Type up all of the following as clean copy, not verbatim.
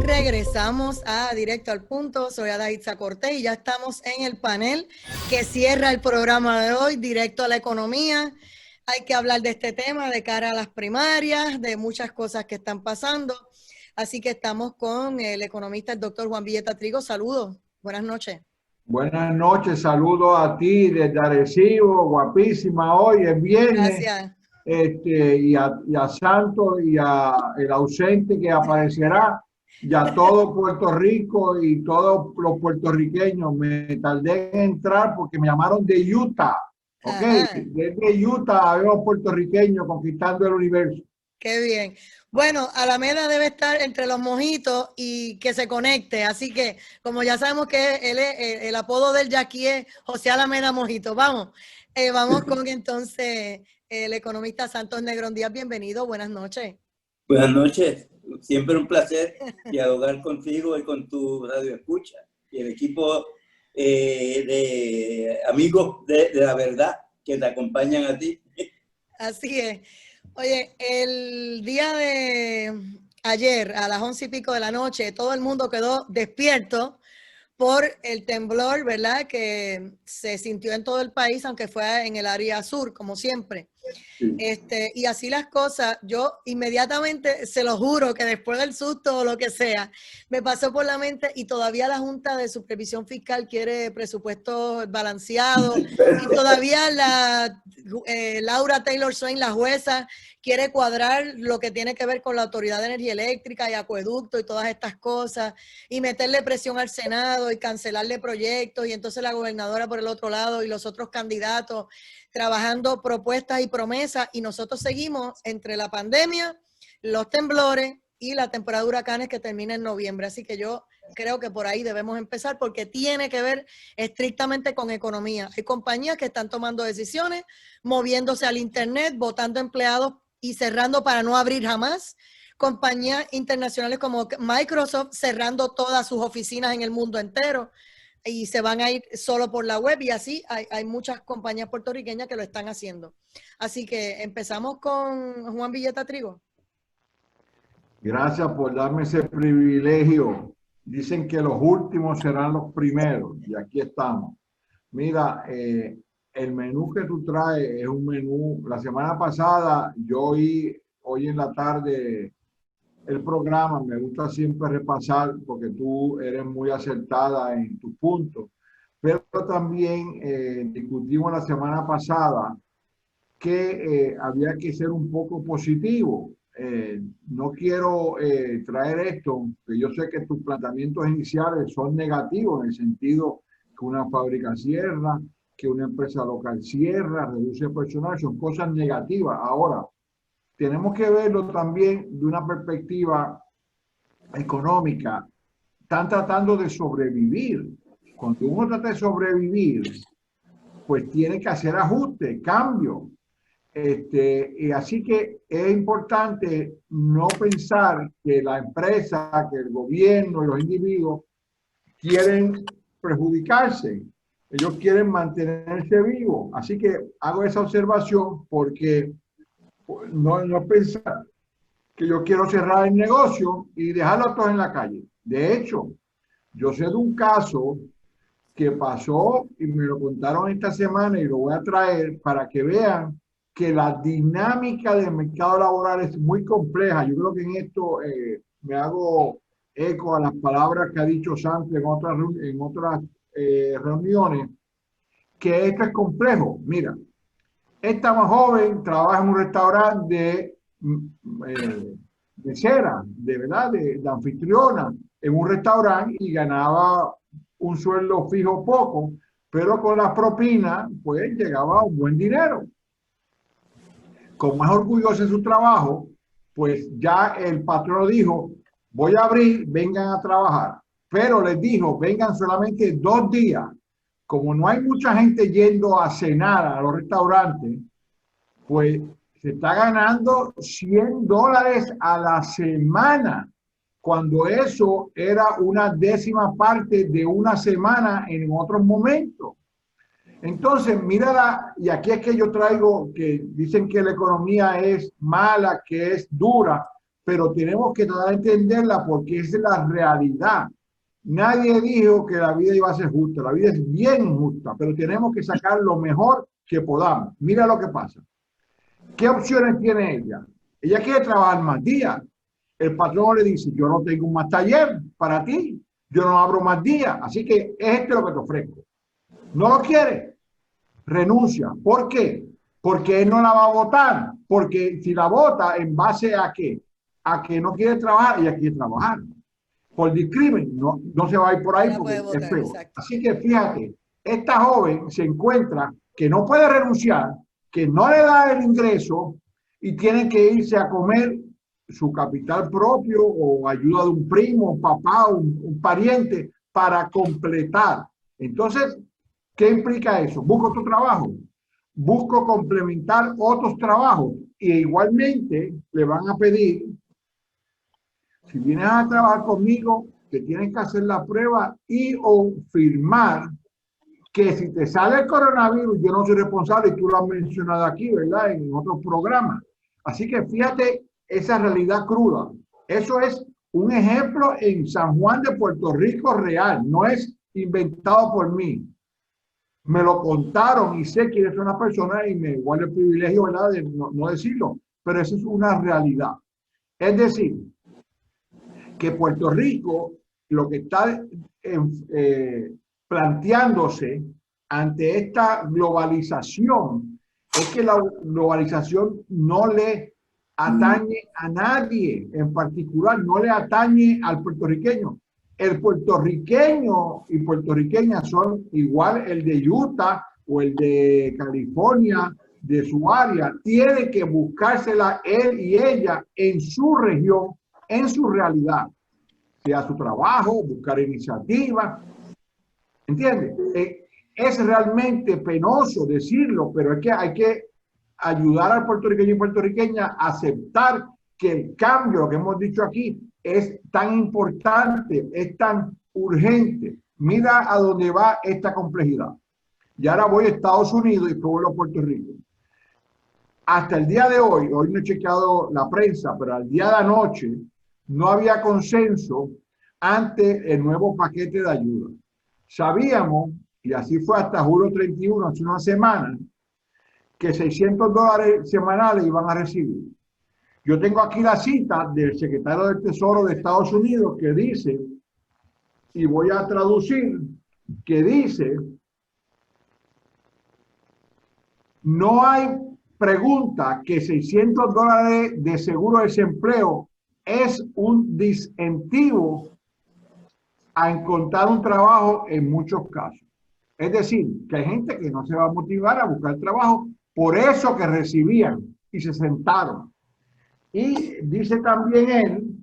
regresamos a Directo al Punto. Soy Adaitza Cortés y ya estamos en el panel que cierra el programa de hoy, Directo a la Economía. Hay que hablar de este tema de cara a las primarias, de muchas cosas que están pasando. Así que estamos con el economista, el doctor Juan Villeta Trigo. Saludos, buenas noches. Buenas noches, saludos a ti desde Arecibo, guapísima hoy, es viernes. Gracias. Y a Santos y a el ausente que aparecerá, y a todo Puerto Rico y todos los puertorriqueños. Me tardé en entrar porque me llamaron de Utah, ¿ok? Desde Utah habemos puertorriqueños conquistando el universo. Qué bien. Bueno, Alameda debe estar entre los mojitos y que se conecte. Así que, como ya sabemos que él es, el apodo del Jackie es José Alameda Mojito. Vamos con entonces el economista Santos Negrón Díaz. Bienvenido, buenas noches. Buenas noches. Siempre un placer dialogar contigo y con tu radio escucha y el equipo de amigos de la verdad que te acompañan a ti. Así es. Oye, el día de ayer a las 11 y pico de la noche, todo el mundo quedó despierto por el temblor, ¿verdad? Que se sintió en todo el país, aunque fue en el área sur, como siempre. Sí. Y así las cosas, yo inmediatamente, se lo juro, que después del susto o lo que sea, me pasó por la mente, y todavía la Junta de Supervisión Fiscal quiere presupuestos balanceados, y todavía Laura Taylor Swain, la jueza, quiere cuadrar lo que tiene que ver con la Autoridad de Energía Eléctrica y acueducto y todas estas cosas, y meterle presión al Senado y cancelarle proyectos, y entonces la gobernadora por el otro lado y los otros candidatos trabajando propuestas y promesas, y nosotros seguimos entre la pandemia, los temblores y la temporada de huracanes que termina en noviembre. Así que yo creo que por ahí debemos empezar, porque tiene que ver estrictamente con economía. Hay compañías que están tomando decisiones, moviéndose al internet, botando empleados y cerrando para no abrir jamás. Compañías internacionales como Microsoft cerrando todas sus oficinas en el mundo entero y se van a ir solo por la web, y así hay muchas compañías puertorriqueñas que lo están haciendo. Así que empezamos con Juan Villeta Trigo. Gracias por darme ese privilegio. Dicen que los últimos serán los primeros, y aquí estamos. Mira, el menú que tú traes es un menú. La semana pasada yo hoy en la tarde el programa, me gusta siempre repasar porque tú eres muy acertada en tus puntos, pero también discutimos la semana pasada que había que ser un poco positivo. No quiero traer esto, que yo sé que tus planteamientos iniciales son negativos en el sentido que una fábrica cierra, que una empresa local cierra, reduce personal, son cosas negativas. Ahora, tenemos que verlo también de una perspectiva económica. Están tratando de sobrevivir. Cuando uno trata de sobrevivir, pues tiene que hacer ajustes, cambios. Y así que es importante no pensar que la empresa, que el gobierno y los individuos quieren perjudicarse. Ellos quieren mantenerse vivos. Así que hago esa observación porque no pensar que yo quiero cerrar el negocio y dejarlo a todos en la calle. De hecho, yo sé de un caso que pasó y me lo contaron esta semana y lo voy a traer para que vean que la dinámica del mercado laboral es muy compleja. Yo creo que en esto me hago eco a las palabras que ha dicho Santos en otras reuniones, que esto es complejo. Mira, esta más joven trabaja en un restaurante de mesera, de verdad, de anfitriona, en un restaurante, y ganaba un sueldo fijo poco, pero con las propinas, pues llegaba a un buen dinero. Como es orgullosa de su trabajo, pues ya el patrón dijo, voy a abrir, vengan a trabajar. Pero les dijo, vengan solamente 2 días. Como no hay mucha gente yendo a cenar a los restaurantes, pues se está ganando $100 a la semana, cuando eso era una décima parte de una semana en otros momentos. Entonces, mírala, y aquí es que yo traigo que dicen que la economía es mala, que es dura, pero tenemos que tratar de entenderla porque es la realidad. Nadie dijo que la vida iba a ser justa, la vida es bien justa, pero tenemos que sacar lo mejor que podamos. Mira lo que pasa. ¿Qué opciones tiene ella? Ella quiere trabajar más días. El patrón le dice, yo no tengo más taller para ti, yo no abro más días, así que es lo que te ofrezco. No lo quiere, renuncia. ¿Por qué? Porque él no la va a votar, porque si la vota, ¿en base a qué? A que no quiere trabajar, ella quiere trabajar. Por discrimen, no se va a ir por ahí porque votar, es peor. exacto. Así que fíjate, esta joven se encuentra que no puede renunciar, que no le da el ingreso y tiene que irse a comer su capital propio o ayuda de un primo, un papá, un pariente para completar. Entonces, ¿qué implica eso? Busco otro trabajo, busco complementar otros trabajos y igualmente le van a pedir, si vienes a trabajar conmigo, te tienes que hacer la prueba y o firmar que si te sale el coronavirus, yo no soy responsable, y tú lo has mencionado aquí, ¿verdad? En otros programas. Así que fíjate esa realidad cruda. Eso es un ejemplo en San Juan de Puerto Rico real, no es inventado por mí. Me lo contaron y sé quiénes son las personas y me guardo el privilegio, ¿verdad?, de no decirlo, pero eso es una realidad. Es decir, que Puerto Rico lo que está planteándose ante esta globalización es que la globalización no le atañe a nadie en particular, no le atañe al puertorriqueño. El puertorriqueño y puertorriqueña son igual el de Utah o el de California, de su área, tiene que buscársela él y ella en su región, en su realidad, sea su trabajo, buscar iniciativas, ¿entiendes? Es realmente penoso decirlo, pero es que hay que ayudar al puertorriqueño y puertorriqueña a aceptar que el cambio, lo que hemos dicho aquí, es tan importante, es tan urgente. Mira a dónde va esta complejidad. Y ahora voy a Estados Unidos y después vuelvo a Puerto Rico. Hasta el día de hoy no he chequeado la prensa, pero al día de anoche no había consenso ante el nuevo paquete de ayuda. Sabíamos, y así fue hasta julio 31, hace una semana, que $600 semanales iban a recibir. Yo tengo aquí la cita del secretario del Tesoro de Estados Unidos que dice, y voy a traducir, que dice, no hay pregunta que $600 de seguro de desempleo es un disincentivo a encontrar un trabajo en muchos casos. Es decir, que hay gente que no se va a motivar a buscar trabajo por eso que recibían y se sentaron. Y dice también él,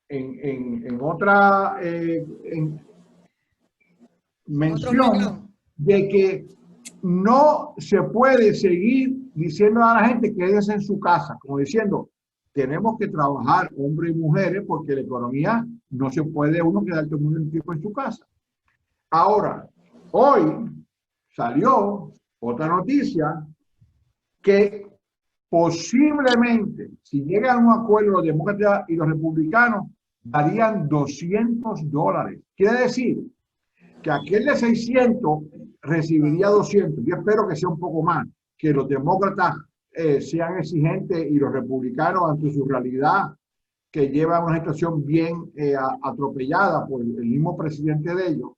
en otra mención, de que no se puede seguir diciendo a la gente que quédese en su casa, como diciendo, tenemos que trabajar hombres y mujeres porque la economía no se puede uno quedar todo el mundo en tiempo en su casa. Ahora, hoy salió otra noticia que posiblemente, si llegan a un acuerdo los demócratas y los republicanos, darían $200. Quiere decir que aquel de 600 recibiría 200. Yo espero que sea un poco más, que los demócratas sean exigentes y los republicanos, ante su realidad, que lleva una situación bien atropellada por el mismo presidente de ellos,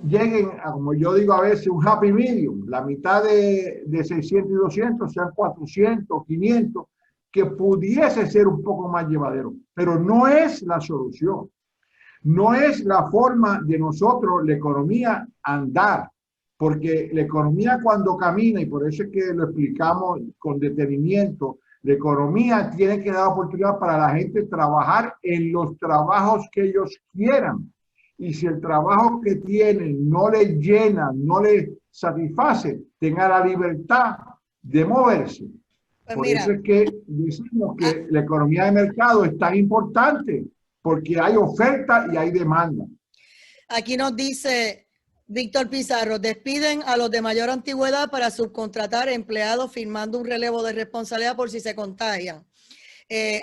lleguen a, como yo digo a veces, un happy medium, la mitad de 600 y 200 sean 400, 500, que pudiese ser un poco más llevadero, pero no es la solución. No es la forma de nosotros, la economía, andar, porque la economía cuando camina, y por eso es que lo explicamos con detenimiento, la economía tiene que dar oportunidad para la gente trabajar en los trabajos que ellos quieran. Y si el trabajo que tienen no les llena, no les satisface, tenga la libertad de moverse. Pues por eso es que decimos que la economía de mercado es tan importante, porque hay oferta y hay demanda. Aquí nos dice Víctor Pizarro, despiden a los de mayor antigüedad para subcontratar empleados firmando un relevo de responsabilidad por si se contagian.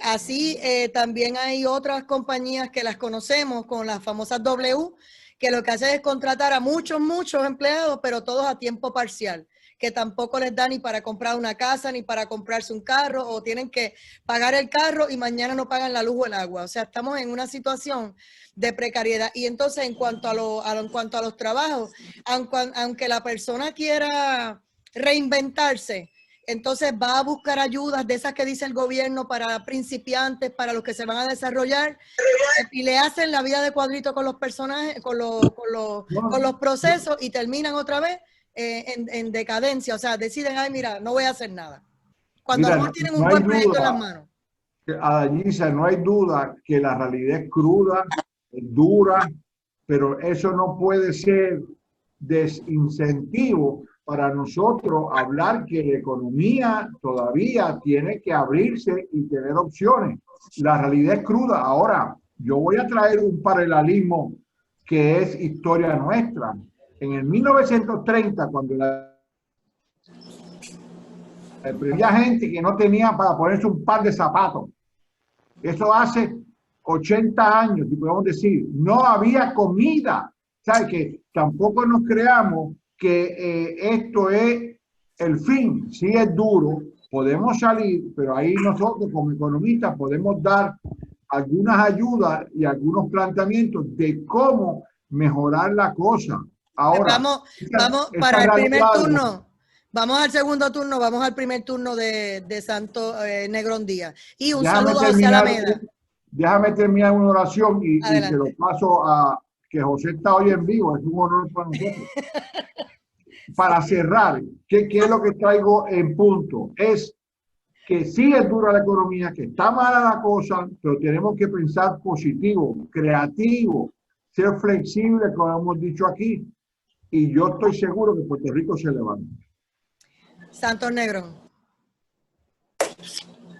Así también hay otras compañías que las conocemos con las famosas W, que lo que hace es contratar a muchos empleados, pero todos a tiempo parcial, que tampoco les da ni para comprar una casa, ni para comprarse un carro, o tienen que pagar el carro y mañana no pagan la luz o el agua. O sea, estamos en una situación de precariedad. Y entonces, en cuanto a los trabajos, aunque la persona quiera reinventarse, entonces va a buscar ayudas de esas que dice el gobierno para principiantes, para los que se van a desarrollar, y le hacen la vida de cuadrito con los personajes, con los procesos, y terminan otra vez en decadencia. O sea, deciden, ay, mira, no voy a hacer nada. Cuando a lo mejor tienen un buen proyecto en las manos. Adalgisa, no hay duda que la realidad es cruda, es dura, pero eso no puede ser desincentivo para nosotros hablar que la economía todavía tiene que abrirse y tener opciones. La realidad es cruda. Ahora, yo voy a traer un paralelismo que es historia nuestra. En el 1930, cuando había gente que no tenía para ponerse un par de zapatos, eso hace 80 años, y podemos decir, no había comida. ¿Sabe? Que tampoco nos creamos que esto es el fin. Sí es duro, podemos salir, pero ahí nosotros como economistas podemos dar algunas ayudas y algunos planteamientos de cómo mejorar la cosa. Ahora, vamos para el primer turno. Vamos al segundo turno, vamos al primer turno de Santo Negrón Díaz. Y un saludo a José Alameda. Déjame terminar una oración y se lo paso a que José está hoy en vivo. Es un honor para nosotros. Para cerrar, ¿qué es lo que traigo en punto? Es que sí es dura la economía, que está mala la cosa, pero tenemos que pensar positivo, creativo, ser flexible, como hemos dicho aquí. Y yo estoy seguro que Puerto Rico se levanta. Santos Negrón.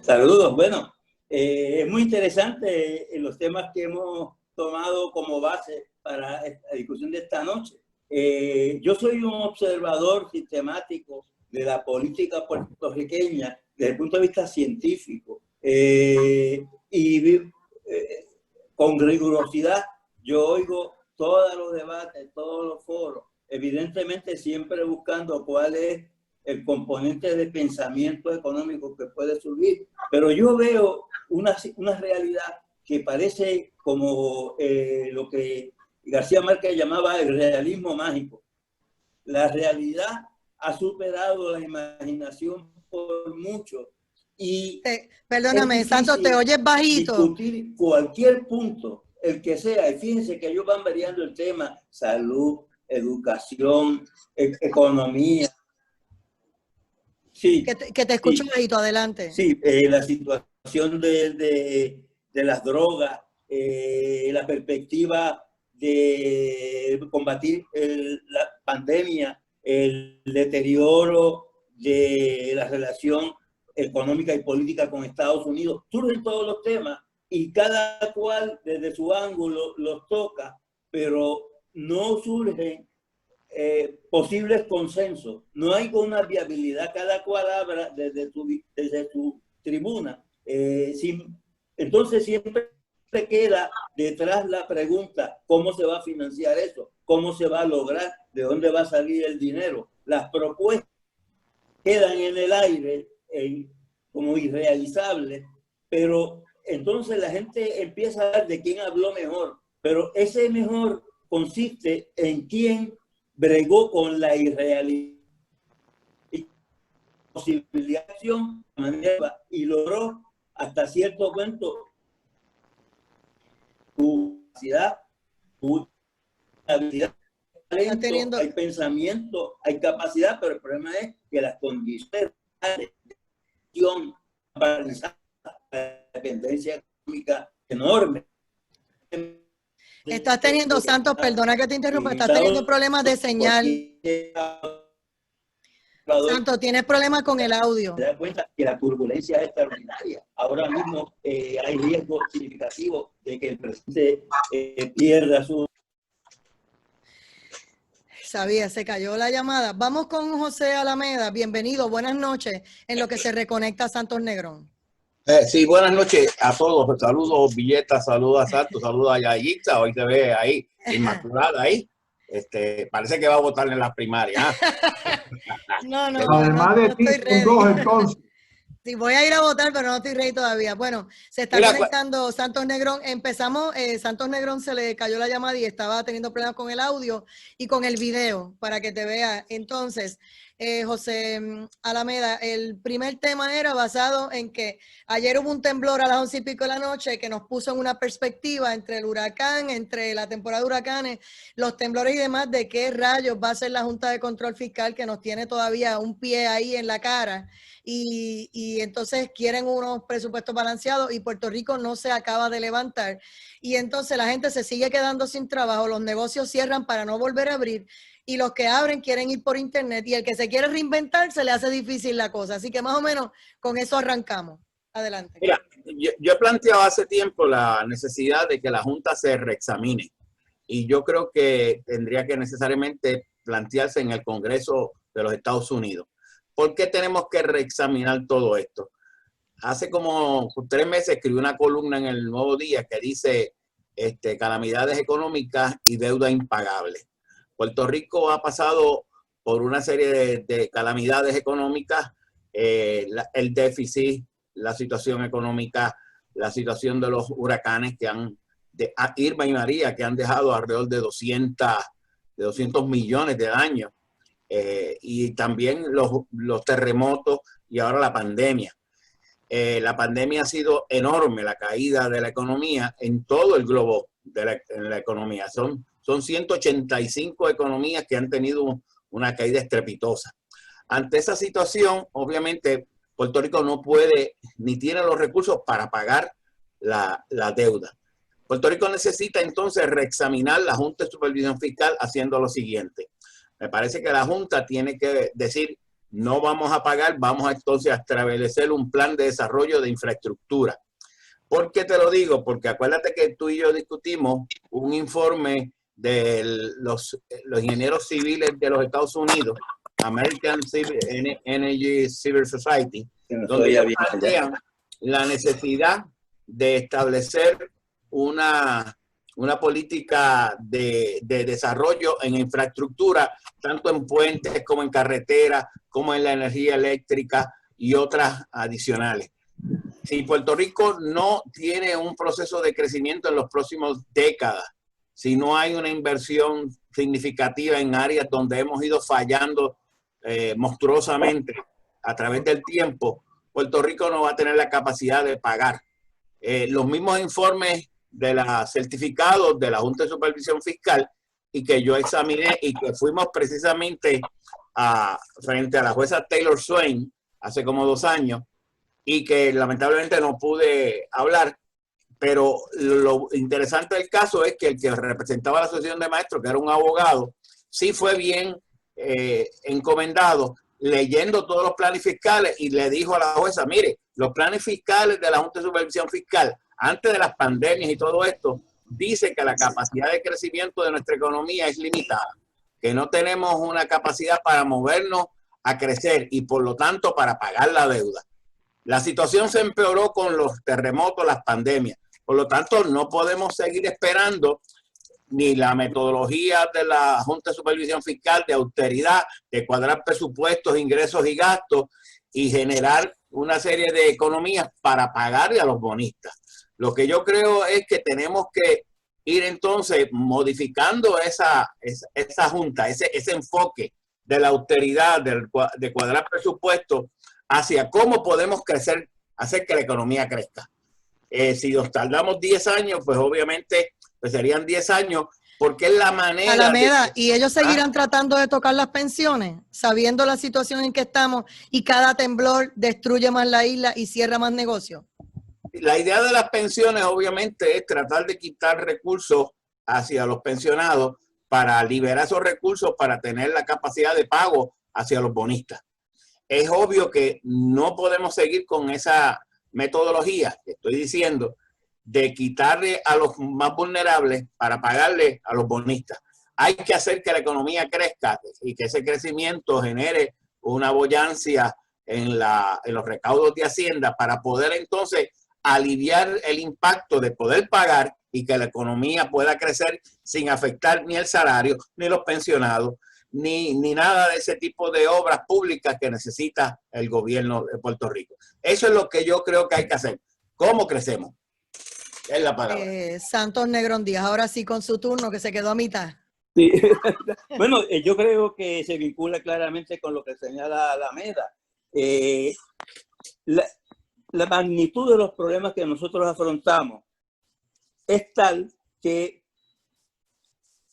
Saludos. Bueno, es muy interesante los temas que hemos tomado como base para la discusión de esta noche. Yo soy un observador sistemático de la política puertorriqueña desde el punto de vista científico con rigurosidad yo oigo todos los debates, todos los foros, evidentemente siempre buscando cuál es el componente de pensamiento económico que puede surgir, pero yo veo una realidad que parece como lo que García Márquez llamaba el realismo mágico. La realidad ha superado la imaginación por mucho y perdóname, Santos, te oyes bajito. Discutir cualquier punto, el que sea, y fíjense que ellos van variando el tema: salud, educación, economía. Sí, que te escucho bajito, adelante. Sí, la situación de las drogas, la perspectiva de combatir la pandemia, el deterioro de la relación económica y política con Estados Unidos. Surgen todos los temas y cada cual desde su ángulo los toca, pero no surgen posibles consensos. No hay una viabilidad, cada cual habla desde su tribuna. Entonces siempre queda detrás la pregunta: ¿cómo se va a financiar eso? ¿Cómo se va a lograr? ¿De dónde va a salir el dinero? Las propuestas quedan en el aire como irrealizables, pero entonces la gente empieza a hablar de quién habló mejor, pero ese mejor consiste en quién bregó con la irrealidad y logró hasta cierto punto tu capacidad, tu habilidad, talento, hay pensamiento, hay capacidad, pero el problema es que las condiciones de la dependencia económica enorme. Estás teniendo, Santos, perdona que te interrumpa, estás teniendo problemas de señal. Santos, tienes problemas con el audio. Se da cuenta que la turbulencia es extraordinaria. Ahora mismo hay riesgo significativo de que el presidente pierda su... Sabía, se cayó la llamada. Vamos con José Alameda. Bienvenido, buenas noches, en lo que se reconecta Santos Negrón. Sí, buenas noches a todos. Saludos, Villeta, saludos a Santos, saludos a Yayitza. Hoy se ve ahí, Inmaculada ahí. Parece que va a votar en las primarias. No, Además de ti, son dos entonces. Sí, voy a ir a votar, pero no estoy ready todavía. Bueno, se está conectando Santos Negrón. Empezamos, Santos Negrón se le cayó la llamada y estaba teniendo problemas con el audio y con el video, para que te vea. Entonces, José Alameda, el primer tema era basado en que ayer hubo un temblor a las 11:00 de la noche que nos puso en una perspectiva entre el huracán, entre la temporada de huracanes, los temblores y demás, de qué rayos va a ser la Junta de Control Fiscal, que nos tiene todavía un pie ahí en la cara. Y entonces quieren unos presupuestos balanceados y Puerto Rico no se acaba de levantar. Y entonces la gente se sigue quedando sin trabajo, los negocios cierran para no volver a abrir y los que abren quieren ir por internet y el que se quiere reinventar se le hace difícil la cosa. Así que más o menos con eso arrancamos. Adelante. Mira, yo he planteado hace tiempo la necesidad de que la Junta se reexamine y yo creo que tendría que necesariamente plantearse en el Congreso de los Estados Unidos. ¿Por qué tenemos que reexaminar todo esto? Hace como 3 meses escribí una columna en el Nuevo Día que dice calamidades económicas y deuda impagable. Puerto Rico ha pasado por una serie de calamidades económicas, el déficit, la situación económica, la situación de los huracanes que Irma y María, que han dejado alrededor de 200 millones de daños. Y también los terremotos y ahora la pandemia. La pandemia ha sido enorme, la caída de la economía en todo el globo en la economía. Son 185 economías que han tenido una caída estrepitosa. Ante esa situación, obviamente, Puerto Rico no puede ni tiene los recursos para pagar la deuda. Puerto Rico necesita entonces reexaminar la Junta de Supervisión Fiscal haciendo lo siguiente. Me parece que la Junta tiene que decir, no vamos a pagar, vamos entonces a establecer un plan de desarrollo de infraestructura. ¿Por qué te lo digo? Porque acuérdate que tú y yo discutimos un informe de los ingenieros civiles de los Estados Unidos, American Energy Civil Society, donde plantean la necesidad de establecer una política de desarrollo en infraestructura, tanto en puentes como en carreteras, como en la energía eléctrica y otras adicionales. Si Puerto Rico no tiene un proceso de crecimiento en los próximos décadas, si no hay una inversión significativa en áreas donde hemos ido fallando monstruosamente a través del tiempo, Puerto Rico no va a tener la capacidad de pagar. Los mismos informes de los certificados de la Junta de Supervisión Fiscal y que yo examiné y que fuimos precisamente frente a la jueza Taylor Swain hace como 2 años y que lamentablemente no pude hablar, pero lo interesante del caso es que el que representaba la Asociación de Maestros, que era un abogado, sí fue bien encomendado leyendo todos los planes fiscales y le dijo a la jueza, mire, los planes fiscales de la Junta de Supervisión Fiscal antes de las pandemias y todo esto, dice que la capacidad de crecimiento de nuestra economía es limitada, que no tenemos una capacidad para movernos a crecer y por lo tanto para pagar la deuda. La situación se empeoró con los terremotos, las pandemias. Por lo tanto, no podemos seguir esperando ni la metodología de la Junta de Supervisión Fiscal de austeridad, de cuadrar presupuestos, ingresos y gastos y generar una serie de economías para pagarle a los bonistas. Lo que yo creo es que tenemos que ir entonces modificando esa junta, ese enfoque de la austeridad, de cuadrar presupuestos hacia cómo podemos crecer, hacer que la economía crezca. Si nos tardamos 10 años, pues obviamente pues serían 10 años, porque es la manera... Alameda, ¿y ellos seguirán tratando de tocar las pensiones, sabiendo la situación en que estamos y cada temblor destruye más la isla y cierra más negocios? La idea de las pensiones obviamente es tratar de quitar recursos hacia los pensionados para liberar esos recursos para tener la capacidad de pago hacia los bonistas. Es obvio que no podemos seguir con esa metodología que estoy diciendo de quitarle a los más vulnerables para pagarle a los bonistas. hay que hacer que la economía crezca y que ese crecimiento genere una boyancia en los recaudos de Hacienda para poder entonces aliviar el impacto de poder pagar y que la economía pueda crecer sin afectar ni el salario, ni los pensionados, ni nada de ese tipo de obras públicas que necesita el gobierno de Puerto Rico. Eso es lo que yo creo que hay que hacer. ¿Cómo crecemos? Es la palabra. Santos Negrón Díaz, ahora sí con su turno, que se quedó a mitad. Sí. Bueno, yo creo que se vincula claramente con lo que señala Alameda. La magnitud de los problemas que nosotros afrontamos es tal que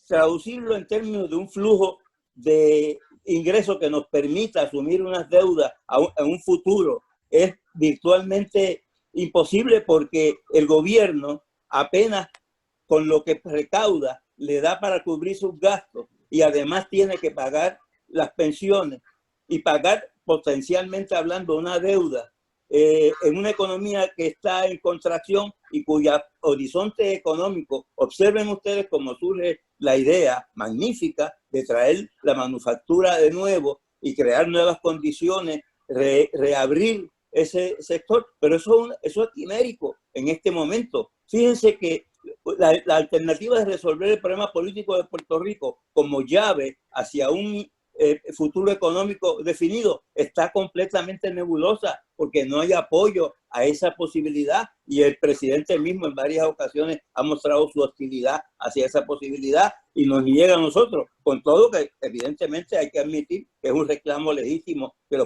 traducirlo en términos de un flujo de ingresos que nos permita asumir unas deudas en un futuro es virtualmente imposible, porque el gobierno apenas con lo que recauda le da para cubrir sus gastos y además tiene que pagar las pensiones y pagar, potencialmente hablando, una deuda en una economía que está en contracción y cuya horizonte económico, observen ustedes cómo surge la idea magnífica de traer la manufactura de nuevo y crear nuevas condiciones, reabrir ese sector, pero eso es quimérico en este momento. Fíjense que la alternativa de resolver el problema político de Puerto Rico como llave hacia un futuro económico definido está completamente nebulosa, porque no hay apoyo a esa posibilidad y el presidente mismo en varias ocasiones ha mostrado su hostilidad hacia esa posibilidad y nos niega a nosotros, con todo que evidentemente hay que admitir que es un reclamo legítimo que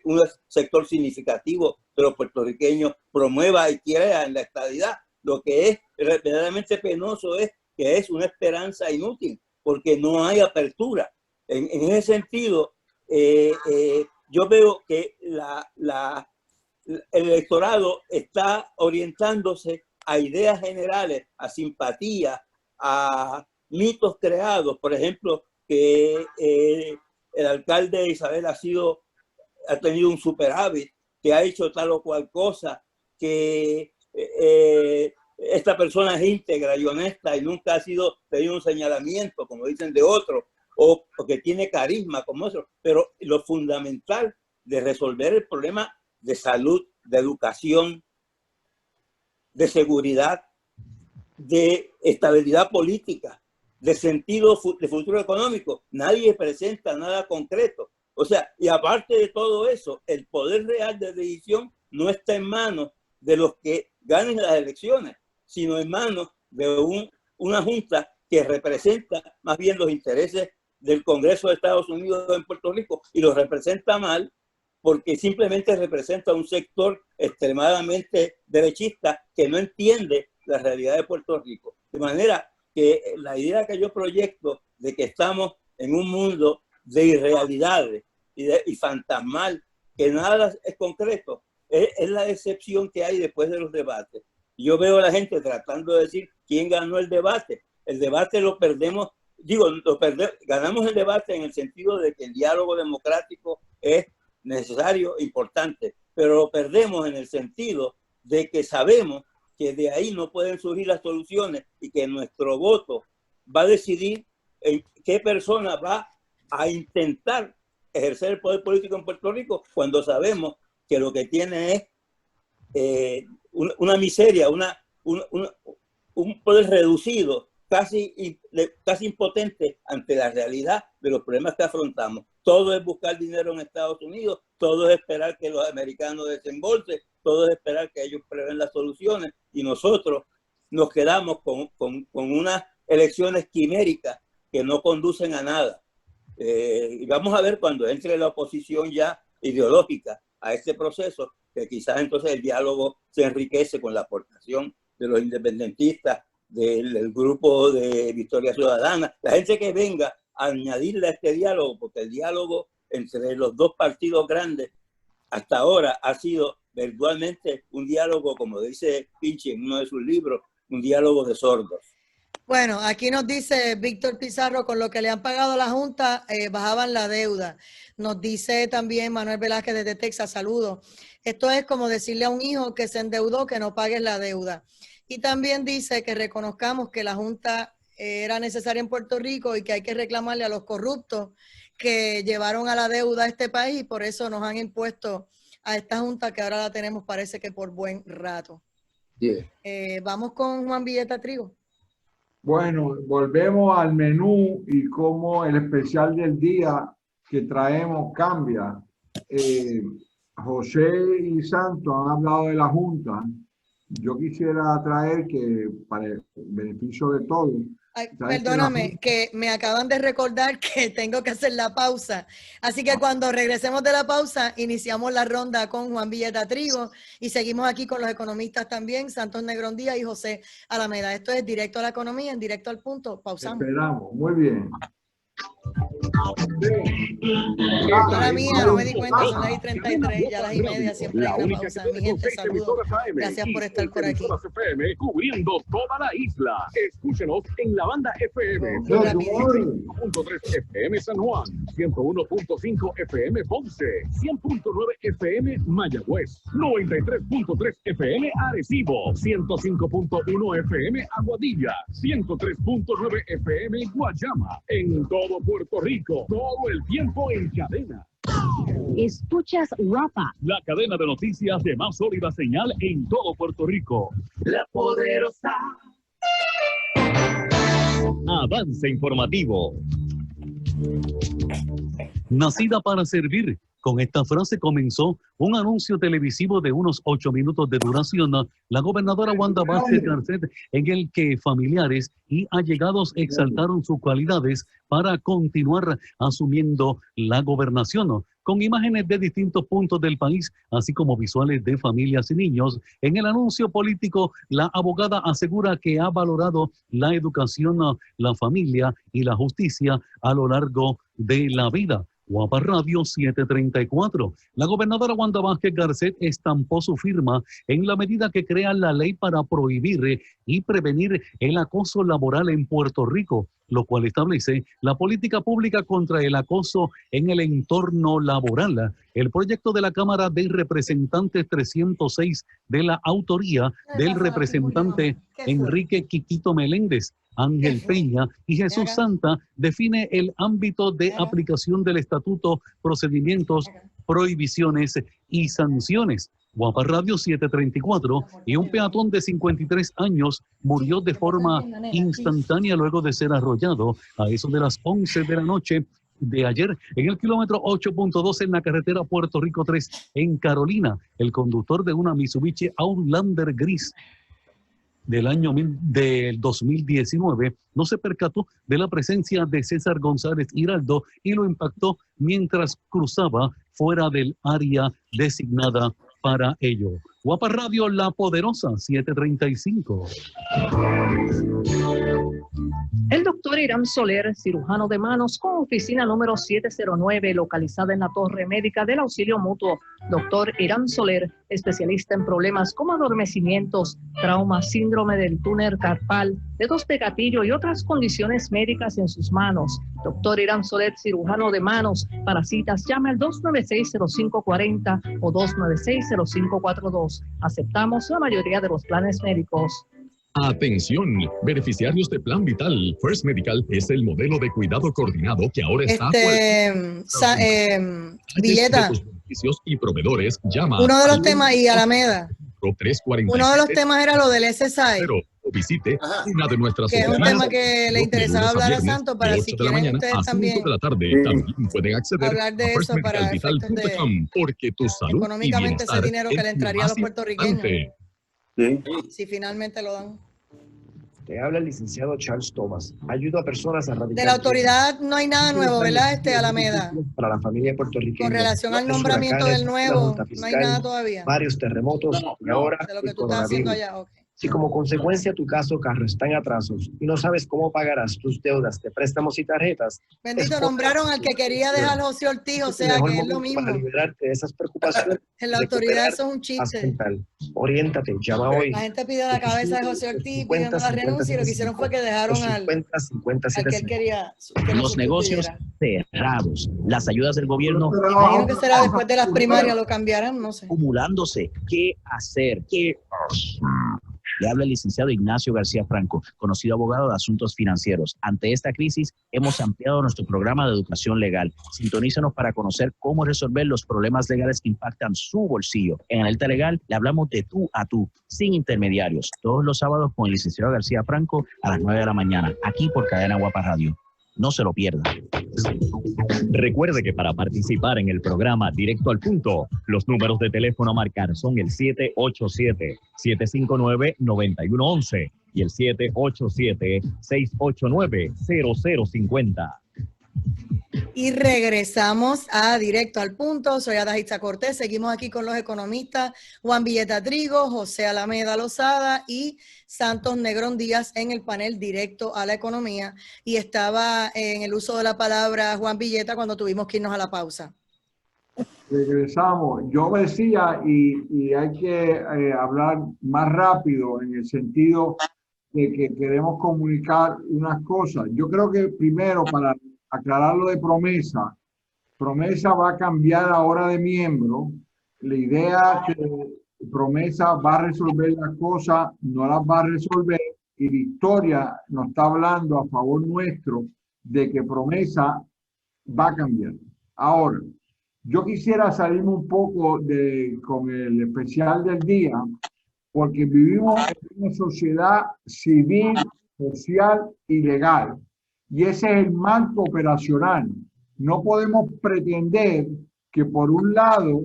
un sector significativo de los puertorriqueños promueva y quiera en la estadidad. Lo que es verdaderamente penoso es que es una esperanza inútil, porque no hay apertura. En ese sentido, yo veo que el electorado está orientándose a ideas generales, a simpatía, a mitos creados. Por ejemplo, que el alcalde de Isabel ha tenido un superávit, que ha hecho tal o cual cosa, que esta persona es íntegra y honesta y nunca ha tenido un señalamiento, como dicen de otros, o que tiene carisma como otro. Pero lo fundamental de resolver el problema de salud, de educación, de seguridad, de estabilidad política, de sentido de futuro económico, nadie presenta nada concreto. O sea, y aparte de todo eso, el poder real de decisión no está en manos de los que ganen las elecciones, sino en manos de una junta que representa más bien los intereses del Congreso de Estados Unidos en Puerto Rico, y los representa mal porque simplemente representa un sector extremadamente derechista que no entiende la realidad de Puerto Rico. De manera que la idea que yo proyecto de que estamos en un mundo de irrealidades y fantasmal, que nada es concreto, es la decepción que hay después de los debates. Yo veo a la gente tratando de decir quién ganó el debate. El debate lo perdemos. Ganamos el debate en el sentido de que el diálogo democrático es necesario, importante, pero lo perdemos en el sentido de que sabemos que de ahí no pueden surgir las soluciones y que nuestro voto va a decidir en qué persona va a intentar ejercer el poder político en Puerto Rico, cuando sabemos que lo que tiene es una miseria, un poder reducido, casi impotente ante la realidad de los problemas que afrontamos. Todo es buscar dinero en Estados Unidos, todo es esperar que los americanos desembolsen, todo es esperar que ellos prevén las soluciones, y nosotros nos quedamos con unas elecciones quiméricas que no conducen a nada. Y vamos a ver cuando entre la oposición ya ideológica a este proceso, que quizás entonces el diálogo se enriquece con la aportación de los independentistas, del grupo de Victoria Ciudadana, la gente que venga a añadirle a este diálogo, porque el diálogo entre los dos partidos grandes hasta ahora ha sido virtualmente un diálogo, como dice Pinchi en uno de sus libros, un diálogo de sordos. Bueno, aquí nos dice Víctor Pizarro, con lo que le han pagado a la Junta, bajaban la deuda. Nos dice también Manuel Velázquez desde Texas, saludos. Esto es como decirle a un hijo que se endeudó que no pagues la deuda. Y también dice que reconozcamos que la Junta era necesaria en Puerto Rico y que hay que reclamarle a los corruptos que llevaron a la deuda a este país, y por eso nos han impuesto a esta junta que ahora la tenemos, parece que por buen rato. Yeah. Vamos con Juan Villeta Trigo. Bueno, volvemos al menú y cómo el especial del día que traemos cambia. José y Santos han hablado de la Junta. Yo quisiera traer que, para el beneficio de todos, Ay, perdóname, que me acaban de recordar que tengo que hacer la pausa. Así que cuando regresemos de la pausa, iniciamos la ronda con Juan Villeta Trigo y seguimos aquí con los economistas también, Santos Negrón Díaz y José Alameda. Esto es Directo a la Economía, en Directo al Punto. Pausamos. Esperamos, muy bien. Mala mía, no me di cuenta, son las 1:33, ya las 1:30, siempre hay una pausa. Mi gente, saludos. Gracias por estar por aquí. FM, cubriendo toda la isla. Escúchenos en la banda FM. 101.3 FM San Juan, 101.5 FM Ponce, 100.9 FM Mayagüez, 93.3 FM Arecibo, 105.1 FM Aguadilla, 103.9 FM Guayama. En todo Puerto Rico, todo el tiempo en cadena. Escuchas Rapa, La cadena de noticias de más sólida señal en todo Puerto Rico. La poderosa. Avance informativo. Nacida para servir. Con esta frase comenzó un anuncio televisivo de unos 8 minutos de duración, la gobernadora Wanda Vázquez Garcet, en el que familiares y allegados exaltaron sus cualidades para continuar asumiendo la gobernación. Con imágenes de distintos puntos del país, así como visuales de familias y niños, en el anuncio político, la abogada asegura que ha valorado la educación, la familia y la justicia a lo largo de la vida. Guapa Radio 734. La gobernadora Wanda Vázquez Garcet estampó su firma en la medida que crea la ley para prohibir y prevenir el acoso laboral en Puerto Rico, lo cual establece la política pública contra el acoso en el entorno laboral. El proyecto de la Cámara de Representantes 306, de la autoría del representante Enrique Quiquito Meléndez, Ángel Peña y Jesús Santa, define el ámbito de aplicación del estatuto, procedimientos, prohibiciones y sanciones. Guapa Radio 734, y un peatón de 53 años murió de forma instantánea luego de ser arrollado a eso de las 11 de la noche de ayer en el kilómetro 8.2 en la carretera Puerto Rico 3 en Carolina. El conductor de una Mitsubishi Outlander gris del año del 2019 no se percató de la presencia de César González Hiraldo y lo impactó mientras cruzaba fuera del área designada para ello. Guapa Radio La Poderosa 735. el doctor Irán Soler, cirujano de manos con oficina número 709, localizada en la Torre Médica del Auxilio Mutuo. Doctor Irán Soler, especialista en problemas como adormecimientos, traumas, síndrome del túnel carpal, dedos de gatillo y otras condiciones médicas en sus manos. Doctor Irán Soler, cirujano de manos. Para citas, llame al 296-0540 o 296-0542. Aceptamos la mayoría de los planes médicos. Atención, beneficiarios de Plan Vital. First Medical es el modelo de cuidado coordinado que ahora está Villeta. Y proveedores, llama uno de los temas, y Alameda, 340. uno de los temas era lo del SSI, o visite una de nuestras que es un oficinas, tema que le interesaba hablar a Santos, para si quieren ustedes también pueden acceder hablar de eso para efectos de porque tu salud económicamente ese dinero que le entraría a los puertorriqueños. Sí. Si finalmente lo dan. Te habla el licenciado Charles Thomas. Ayudo a personas a erradicar. De la autoridad no hay nada nuevo, ¿verdad, Alameda? Para la familia puertorriqueña. Con relación al nombramiento del nuevo, no hay nada todavía. Varios terremotos y ahora de lo que tú estás haciendo allá, ok. Si como consecuencia tu caso o carro está en atrasos y no sabes cómo pagarás tus deudas de préstamos y tarjetas. Bendito, nombraron al que quería dejar José Ortiz, o sea que es lo mismo. Para liberarte de esas preocupaciones. En la autoridad eso es un chiste. Oriéntate, llama hoy. La gente pidió la cabeza de José Ortiz pidiendo la renuncia y lo que hicieron fue que dejaron al que él quería. Los negocios cerrados, las ayudas del gobierno. Imagino que será después de las primarias, lo cambiarán, no sé. Acumulándose. ¿Qué hacer? ¿Qué? Le habla el licenciado Ignacio García Franco, conocido abogado de asuntos financieros. Ante esta crisis, hemos ampliado nuestro programa de educación legal. Sintonízanos para conocer cómo resolver los problemas legales que impactan su bolsillo. En Alerta Legal le hablamos de tú a tú, sin intermediarios. Todos los sábados con el licenciado García Franco a las 9 de la mañana, aquí por Cadena Guapa Radio. No se lo pierda. Recuerde que para participar en el programa Directo al Punto, los números de teléfono a marcar son el 787-759-9111 y el 787-689-0050. Y regresamos a Directo al Punto. Soy Adaitza Cortés. Seguimos aquí con los economistas Juan Villeta Trigo, José Alameda Lozada y Santos Negrón Díaz en el panel Directo a la Economía. Y estaba en el uso de la palabra Juan Villeta cuando tuvimos que irnos a la pausa. Regresamos. Yo decía, y hay que hablar más rápido en el sentido de que queremos comunicar unas cosas. Yo creo que primero, para aclarar lo de Promesa, Promesa va a cambiar ahora de miembro. La idea que Promesa va a resolver las cosas, no las va a resolver, y Victoria nos está hablando a favor nuestro de que Promesa va a cambiar. Ahora, yo quisiera salirme un poco con el especial del día, porque vivimos en una sociedad civil, social y legal. Y ese es el marco operacional. No podemos pretender que por un lado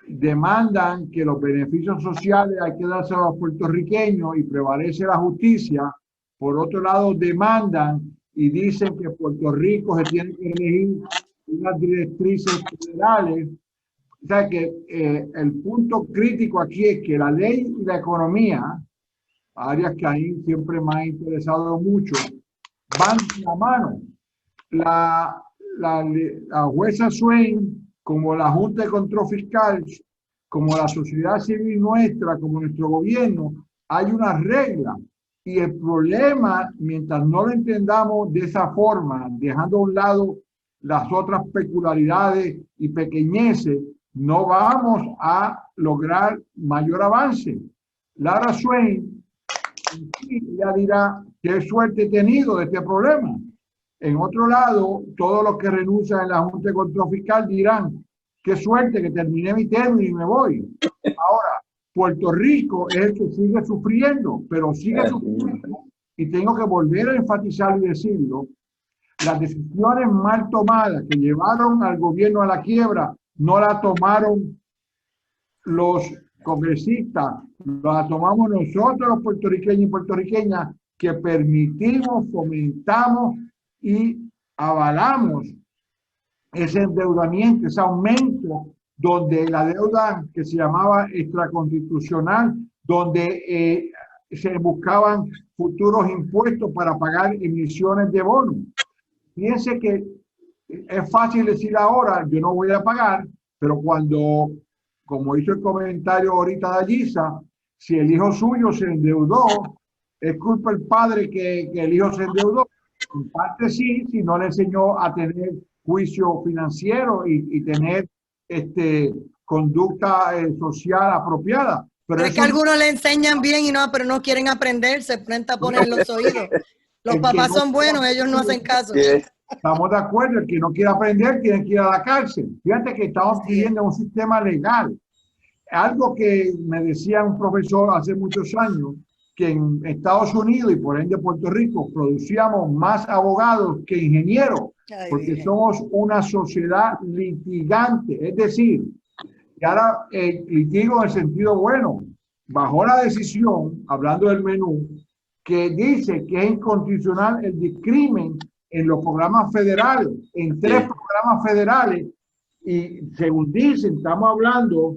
demandan que los beneficios sociales hay que dárselos a los puertorriqueños y prevalece la justicia. Por otro lado demandan y dicen que Puerto Rico se tiene que elegir unas directrices federales. O sea que el punto crítico aquí es que la ley y la economía, áreas que a mí siempre me ha interesado mucho, van de la mano. La jueza Swain, como la Junta de Control Fiscal, como la sociedad civil nuestra, como nuestro gobierno, hay una regla. Y el problema, mientras no lo entendamos de esa forma, dejando a un lado las otras peculiaridades y pequeñeces, no vamos a lograr mayor avance. Lara Swain, ella dirá, qué suerte he tenido de este problema. En otro lado, todos los que renuncian en la Junta de Control Fiscal dirán, qué suerte que terminé mi término y me voy. Ahora, Puerto Rico es el que sigue sufriendo, pero sigue sufriendo. Y tengo que volver a enfatizar y decirlo, las decisiones mal tomadas que llevaron al gobierno a la quiebra, no la tomaron los congresistas, la tomamos nosotros los puertorriqueños y puertorriqueñas que permitimos, fomentamos y avalamos ese endeudamiento, ese aumento, donde la deuda que se llamaba extraconstitucional, donde se buscaban futuros impuestos para pagar emisiones de bonos. Fíjense que es fácil decir ahora, yo no voy a pagar, pero cuando, como hizo el comentario ahorita de Alisa, si el hijo suyo se endeudó, es culpa del padre que el hijo se endeudó. En parte sí, si no le enseñó a tener juicio financiero y tener conducta social apropiada. Pero es que algunos le enseñan bien y no, pero no quieren aprender, se ponen tapones en los oídos. Los papás son buenos, ellos no hacen caso. Estamos de acuerdo, el que no quiere aprender tiene que ir a la cárcel. Fíjate que estamos viviendo un sistema legal. Algo que me decía un profesor hace muchos años, que en Estados Unidos y por ende Puerto Rico producíamos más abogados que ingenieros, porque somos una sociedad litigante. Es decir, y ahora litigo en el sentido bueno, bajó la decisión, hablando del menú, que dice que es inconstitucional el discrimen en los programas federales, en 3 programas federales, y según dicen, estamos hablando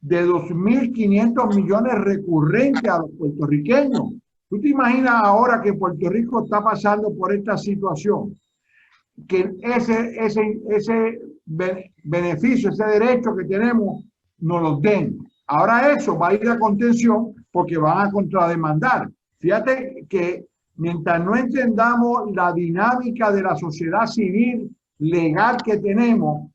de 2.500 millones recurrentes a los puertorriqueños. ¿Tú te imaginas ahora que Puerto Rico está pasando por esta situación? Que ese beneficio, ese derecho que tenemos, nos lo den. Ahora eso va a ir a contención porque van a contrademandar. Fíjate que mientras no entendamos la dinámica de la sociedad civil legal que tenemos,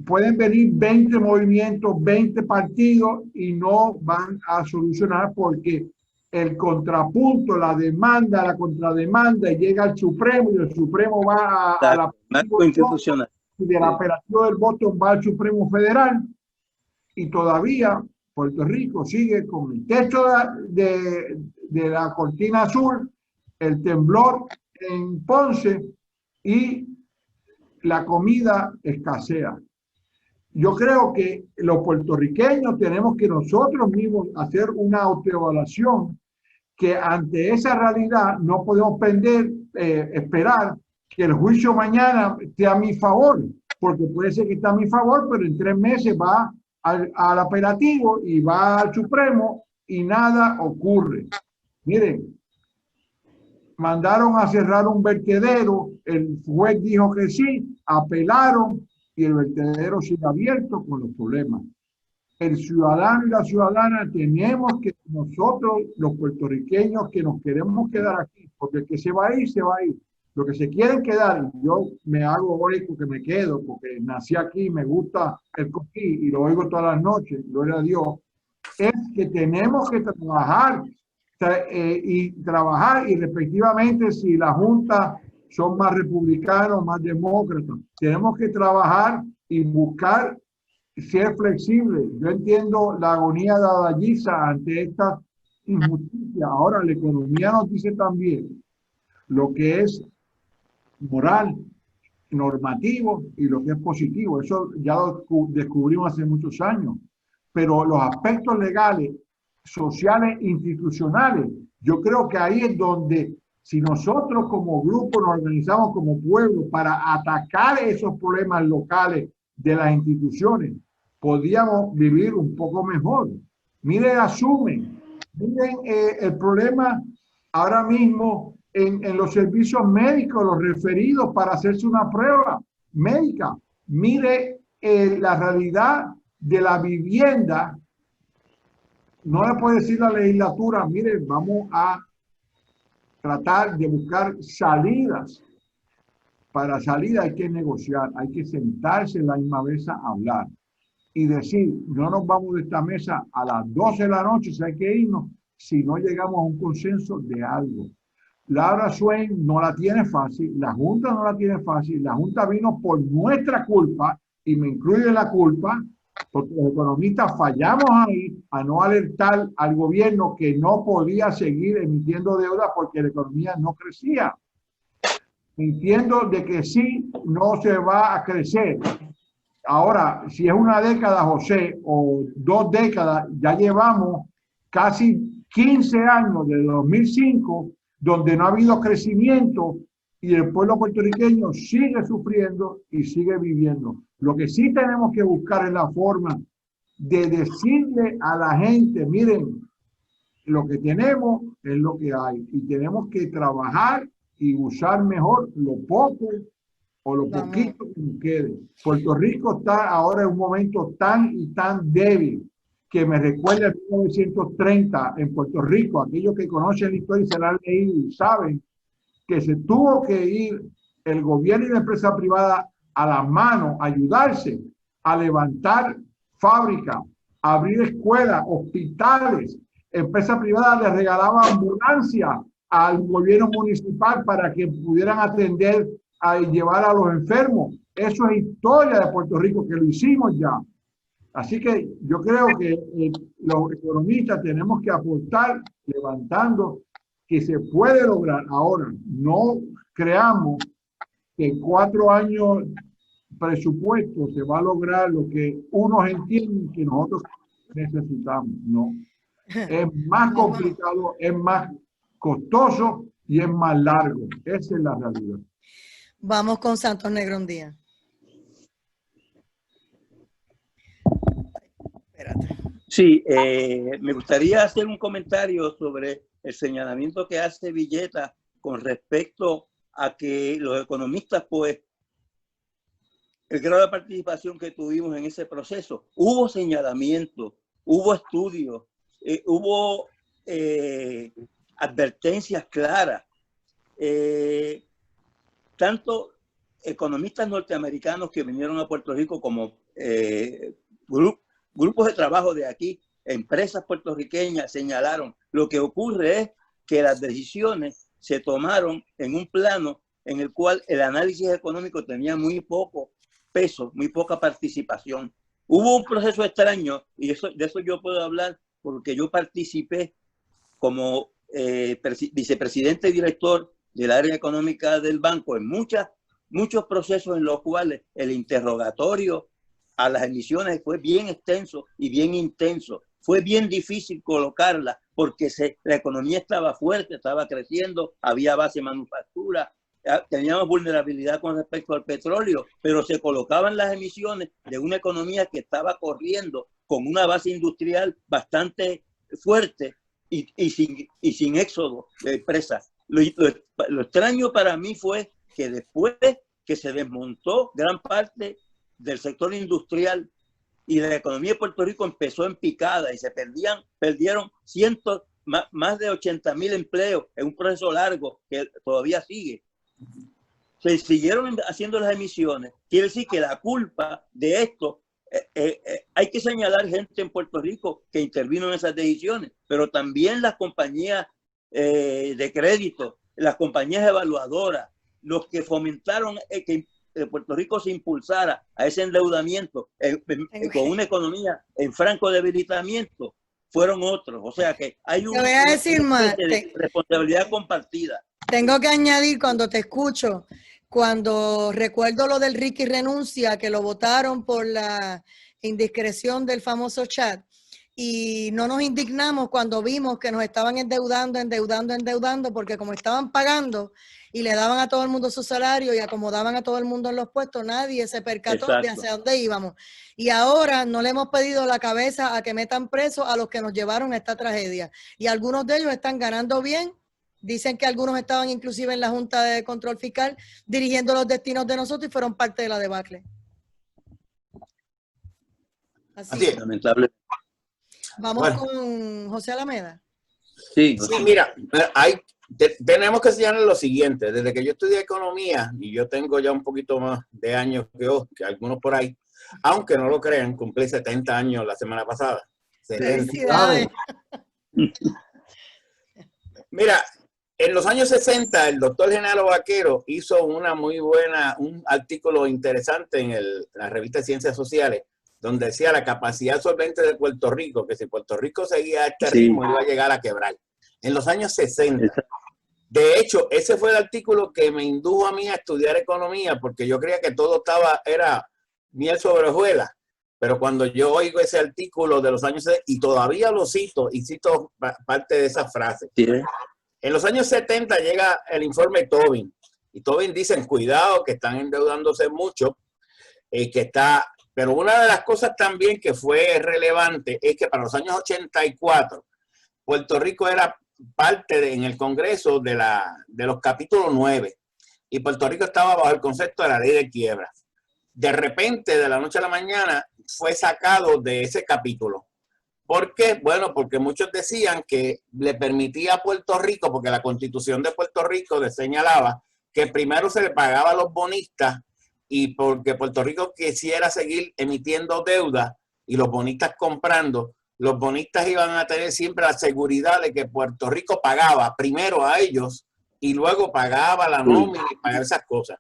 pueden venir 20 movimientos, 20 partidos y no van a solucionar porque el contrapunto, la demanda, la contrademanda llega al Supremo y el Supremo va a la marco institucional y del apelativo del voto va al Supremo Federal y todavía Puerto Rico sigue con el techo de la cortina azul, el temblor en Ponce y la comida escasea. Yo creo que los puertorriqueños tenemos que nosotros mismos hacer una autoevaluación que ante esa realidad no podemos esperar que el juicio mañana esté a mi favor, porque puede ser que esté a mi favor, pero en 3 meses va al apelativo y va al Supremo y nada ocurre. Miren, mandaron a cerrar un vertedero, el juez dijo que sí, apelaron y el vertedero sigue abierto con los problemas. El ciudadano y la ciudadana tenemos que nosotros, los puertorriqueños, que nos queremos quedar aquí, porque el que se va a ir, se va a ir. Los que se quieren quedar, yo me hago eco que me quedo, porque nací aquí, me gusta el coquí y lo oigo todas las noches, gloria a Dios, es que tenemos que trabajar y respectivamente si la Junta son más republicanos, más demócratas, tenemos que trabajar y buscar ser flexible. Yo entiendo la agonía de Adalgisa ante esta injusticia. Ahora la economía nos dice también lo que es moral, normativo y lo que es positivo. Eso ya lo descubrimos hace muchos años. Pero los aspectos legales, sociales, institucionales, yo creo que ahí es donde si nosotros como grupo nos organizamos como pueblo para atacar esos problemas locales de las instituciones, podríamos vivir un poco mejor. Miren, asumen, miren el problema ahora mismo en los servicios médicos, los referidos para hacerse una prueba médica. Mire la realidad de la vivienda. No le puede decir la legislatura, mire, vamos a tratar de buscar salidas. Para salir hay que negociar, hay que sentarse en la misma mesa a hablar y decir, no nos vamos de esta mesa a las 12 de la noche, si hay que irnos, si no llegamos a un consenso de algo. Laura Swain no la tiene fácil, la Junta no la tiene fácil, la Junta vino por nuestra culpa y me incluye la culpa, porque los economistas fallamos ahí a no alertar al gobierno que no podía seguir emitiendo deuda porque la economía no crecía. Entiendo de que sí, no se va a crecer. Ahora, si es una década, José, o 2 décadas, ya llevamos casi 15 años, de 2005, donde no ha habido crecimiento y el pueblo puertorriqueño sigue sufriendo y sigue viviendo. Lo que sí tenemos que buscar es la forma de decirle a la gente, miren, lo que tenemos es lo que hay y tenemos que trabajar y usar mejor lo poco o lo poquito que nos quede. Puerto Rico está ahora en un momento tan y tan débil que me recuerda el 1930 en Puerto Rico. Aquellos que conocen la historia y se la han leído saben que se tuvo que ir el gobierno y la empresa privada a la mano, a ayudarse a levantar fábricas, a abrir escuelas, hospitales. Empresas privadas le regalaban ambulancias al gobierno municipal para que pudieran atender y llevar a los enfermos. Eso es historia de Puerto Rico, que lo hicimos ya. Así que yo creo que los economistas tenemos que aportar levantando que se puede lograr. Ahora, no creamos que en 4 años presupuesto se va a lograr lo que unos entienden que nosotros necesitamos. No. Es más complicado, es más costoso y es más largo. Esa es la realidad. Vamos con Santos Negrón Díaz. Espérate. Sí, me gustaría hacer un comentario sobre el señalamiento que hace Villeta con respecto a que los economistas, pues, el grado de participación que tuvimos en ese proceso, hubo señalamientos, hubo estudios, hubo advertencias claras. Tanto economistas norteamericanos que vinieron a Puerto Rico como grupos de trabajo de aquí, empresas puertorriqueñas señalaron. Lo que ocurre es que las decisiones se tomaron en un plano en el cual el análisis económico tenía muy poco peso, muy poca participación. Hubo un proceso extraño, y de eso yo puedo hablar porque yo participé como vicepresidente y director del área económica del banco en muchos procesos en los cuales el interrogatorio a las emisiones fue bien extenso y bien intenso. Fue bien difícil colocarla porque la economía estaba fuerte, estaba creciendo, había base manufactura, teníamos vulnerabilidad con respecto al petróleo, pero se colocaban las emisiones de una economía que estaba corriendo con una base industrial bastante fuerte y sin éxodo de empresas. Lo extraño para mí fue que después que se desmontó gran parte del sector industrial y la economía de Puerto Rico empezó en picada y se perdieron más de 80,000 empleos en un proceso largo que todavía sigue. Se siguieron haciendo las emisiones. Quiere decir que la culpa de esto, hay que señalar gente en Puerto Rico que intervino en esas decisiones, pero también las compañías de crédito, las compañías evaluadoras, los que fomentaron que Puerto Rico se impulsara a ese endeudamiento con una economía en franco debilitamiento, fueron otros. O sea que hay una responsabilidad compartida. Tengo que añadir, cuando te escucho, cuando recuerdo lo del Ricky renuncia, que lo votaron por la indiscreción del famoso chat, y no nos indignamos cuando vimos que nos estaban endeudando, porque como estaban pagando y le daban a todo el mundo su salario y acomodaban a todo el mundo en los puestos, nadie se percató de hacia dónde íbamos. Y ahora no le hemos pedido la cabeza a que metan presos a los que nos llevaron a esta tragedia. Y algunos de ellos están ganando bien. Dicen que algunos estaban inclusive en la Junta de Control Fiscal dirigiendo los destinos de nosotros y fueron parte de la debacle. Así es. Lamentable. Vamos con José Alameda. Sí, mira, tenemos que señalar lo siguiente. Desde que yo estudié economía, y yo tengo ya un poquito más de años que algunos por ahí, aunque no lo crean, cumplí 70 años la semana pasada. ¡Felicidades! Mira, en los años 60, el doctor Genaro Vaquero hizo un artículo interesante en la revista de Ciencias Sociales, donde decía la capacidad solvente de Puerto Rico, que si Puerto Rico seguía a este ritmo iba a llegar a quebrar. En los años 60. De hecho, ese fue el artículo que me indujo a mí a estudiar economía, porque yo creía que todo era miel sobre hojuelas. Pero cuando yo oigo ese artículo de los años 60, y todavía lo cito, y cito parte de esa frase. Sí. En los años 70 llega el informe Tobin, y Tobin dicen, cuidado, que están endeudándose mucho, pero una de las cosas también que fue relevante es que para los años 84, Puerto Rico era parte en el Congreso de los capítulos 9, y Puerto Rico estaba bajo el concepto de la ley de quiebra. De repente, de la noche a la mañana, fue sacado de ese capítulo. ¿Por qué? Bueno, porque muchos decían que le permitía a Puerto Rico, porque la Constitución de Puerto Rico señalaba que primero se le pagaba a los bonistas, y porque Puerto Rico quisiera seguir emitiendo deuda y los bonistas comprando, los bonistas iban a tener siempre la seguridad de que Puerto Rico pagaba primero a ellos y luego pagaba la nómina y pagaba esas cosas.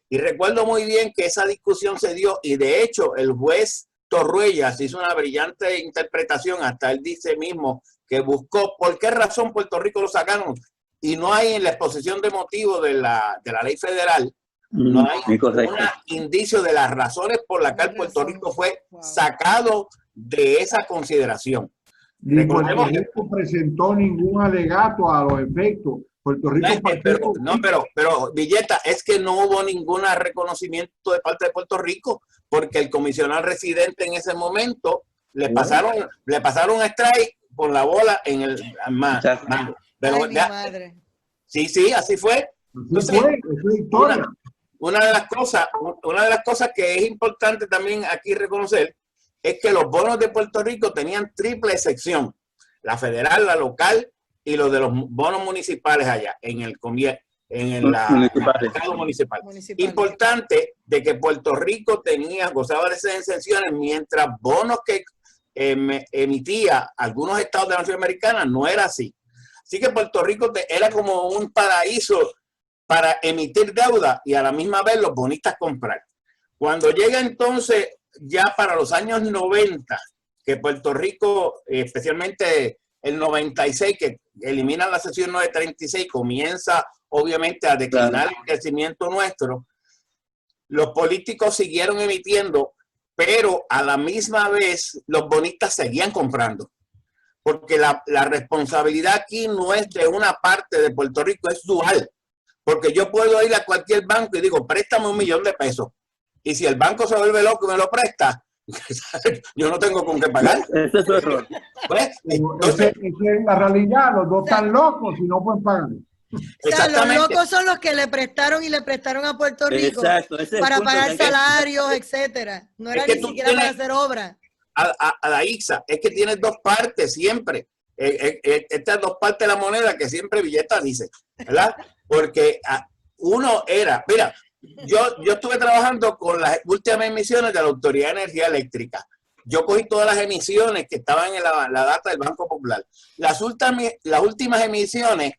Y recuerdo muy bien que esa discusión se dio, y de hecho el juez Torruellas hizo una brillante interpretación, hasta él dice mismo que buscó por qué razón Puerto Rico lo sacaron, y no hay en la exposición de motivos de la ley federal, no hay un indicio de las razones por las que Puerto Rico fue sacado de esa consideración. Ni Puerto Rico presentó ningún alegato a los efectos. Puerto Rico pero Villeta, es que no hubo ningún reconocimiento de parte de Puerto Rico, porque el comisionado residente en ese momento le pasaron a strike por la bola en el mano. Sí, así fue. Entonces, una de las cosas que es importante también aquí reconocer es que los bonos de Puerto Rico tenían triple sección: la federal, la local y los de los bonos municipales allá en el en el mercado municipal. Importante de que Puerto Rico gozaba de esas exenciones, mientras bonos que emitía algunos estados de la Nación Americana no era así. Así que Puerto Rico era como un paraíso para emitir deuda y a la misma vez los bonistas comprar. Cuando llega entonces ya para los años 90, que Puerto Rico, especialmente el 96, que eliminan la sección 936, comienza obviamente a declinar el crecimiento nuestro, los políticos siguieron emitiendo, pero a la misma vez los bonistas seguían comprando. Porque la responsabilidad aquí no es de una parte de Puerto Rico, es dual. Porque yo puedo ir a cualquier banco y digo, préstame $1 millón de pesos. Y si el banco se vuelve loco y me lo presta, yo no tengo con qué pagar. Ese es su error. Pues, entonces, es la realidad, los dos están locos y no pueden pagar. O sea, los locos son los que le prestaron a Puerto Rico para pagar salarios, etcétera. No era ni siquiera para hacer obra. A la ICSA, es que tienes dos partes siempre. Estas dos partes de la moneda que siempre Villeta dice, ¿verdad? Porque uno era, mira, yo estuve trabajando con las últimas emisiones de la Autoridad de Energía Eléctrica. Yo cogí todas las emisiones que estaban en la data del Banco Popular. Las últimas emisiones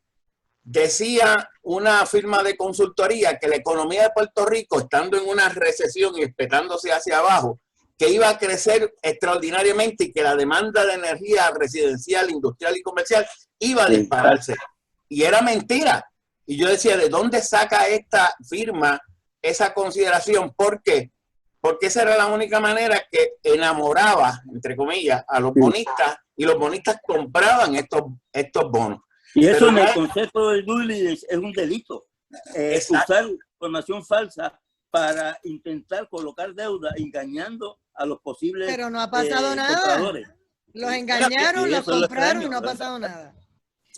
decía una firma de consultoría que la economía de Puerto Rico, estando en una recesión y espetándose hacia abajo, que iba a crecer extraordinariamente y que la demanda de energía residencial, industrial y comercial iba a dispararse. Y era mentira. Y yo decía, ¿de dónde saca esta firma esa consideración? ¿Por qué? Porque esa era la única manera que enamoraba, entre comillas, a los bonistas, y los bonistas compraban estos bonos. Y eso en el concepto del due diligence es un delito. Usar información falsa para intentar colocar deuda engañando a los posibles Pero no ha pasado nada. compradores. Los engañaron, los compraron y no ha pasado nada.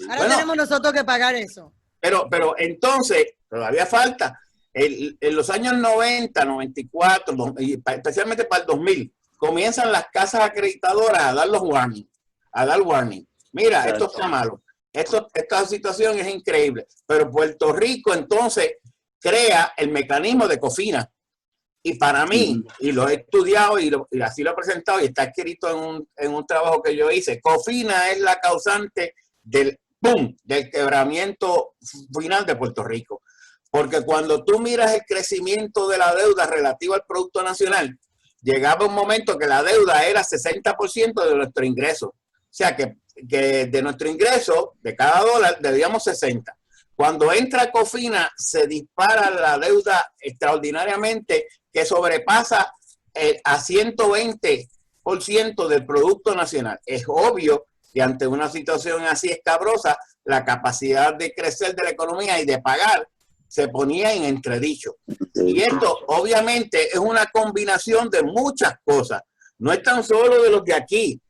Ahora tenemos nosotros que pagar eso. Pero entonces, todavía falta. En los años 90, 94, y especialmente para el 2000, comienzan las casas acreditadoras a dar warning. Mira, esto está malo. Esta situación es increíble. Pero Puerto Rico entonces crea el mecanismo de COFINA. Y para mí, y lo he estudiado y así lo he presentado y está escrito en un trabajo que yo hice, COFINA es la causante del quebramiento final de Puerto Rico. Porque cuando tú miras el crecimiento de la deuda relativa al Producto Nacional, llegaba un momento que la deuda era 60% de nuestro ingreso. O sea que de nuestro ingreso, de cada dólar, debíamos 60. Cuando entra COFINA, se dispara la deuda extraordinariamente que sobrepasa a 120% del Producto Nacional. Es obvio que ante una situación así escabrosa, la capacidad de crecer de la economía y de pagar se ponía en entredicho. Y esto obviamente es una combinación de muchas cosas. No es tan solo de los de aquí.